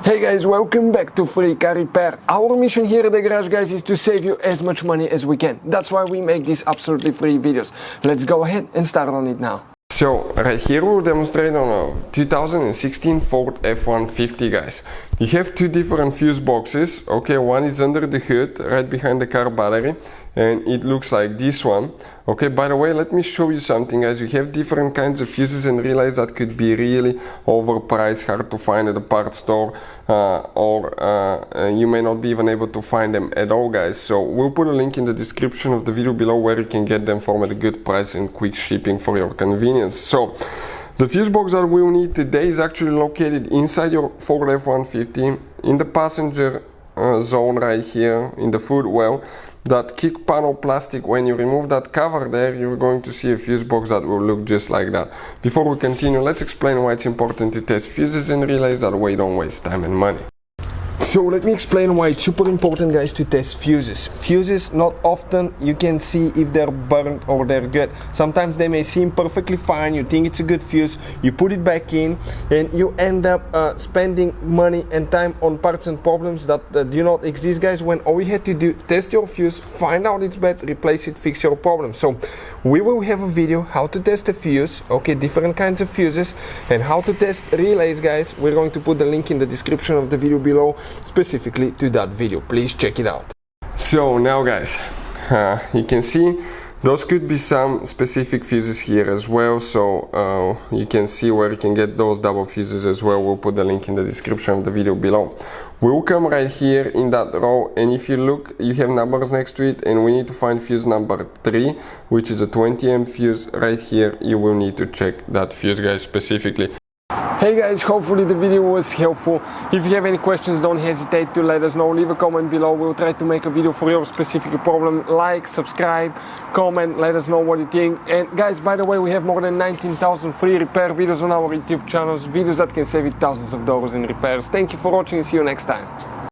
Hey guys, welcome back to Free Car Repair. Our mission here at the garage, guys, is to save you as much money as we can. That's why we make these absolutely free videos. Let's go ahead and start on it now. So right here we'll demonstrate on a 2016 Ford F-150, guys. You have two different fuse boxes. Okay, one is under the hood, right behind the car battery, and it looks like this one. Okay, by the way, let me show you something, guys. You have different kinds of fuses, and realize that could be really overpriced, hard to find at a parts store, or you may not be even able to find them at all, guys. So we'll put a link in the description of the video below where you can get them from at a good price and quick shipping for your convenience. So the fuse box that we'll need today is actually located inside your Ford F-150 in the passenger zone right here in the footwell. That kick panel plastic, when you remove that cover there, you're going to see a fuse box that will look just like that. Before we continue, let's explain why it's important to test fuses and realize that way you don't waste time and money. So let me explain why it's super important, guys, to test fuses. Fuses, not often you can see if they're burnt or they're good. Sometimes they may seem perfectly fine, you think it's a good fuse, you put it back in, and you end up spending money and time on parts and problems that do not exist, guys, when all you had to do, test your fuse, find out it's bad, replace it, fix your problem. So we will have a video how to test a fuse, okay, different kinds of fuses, and how to test relays, guys. We're going to put the link in the description of the video below, specifically to that video. Please check it out. So now, guys, you can see those could be some specific fuses here as well, so you can see where you can get those double fuses as well. We'll put the link in the description of the video below. We'll come right here in that row, and if you look, you have numbers next to it, and we need to find fuse number 3, which is a 20 amp fuse. Right here you will need to check that fuse, guys, specifically. Hey guys, hopefully the video was helpful. If you have any questions, don't hesitate to let us know. Leave a comment below. We'll try to make a video for your specific problem. Like, subscribe, comment, let us know what you think. And guys, by the way, we have more than 19,000 free repair videos on our YouTube channels, videos that can save you thousands of dollars in repairs. Thank you for watching and see you next time.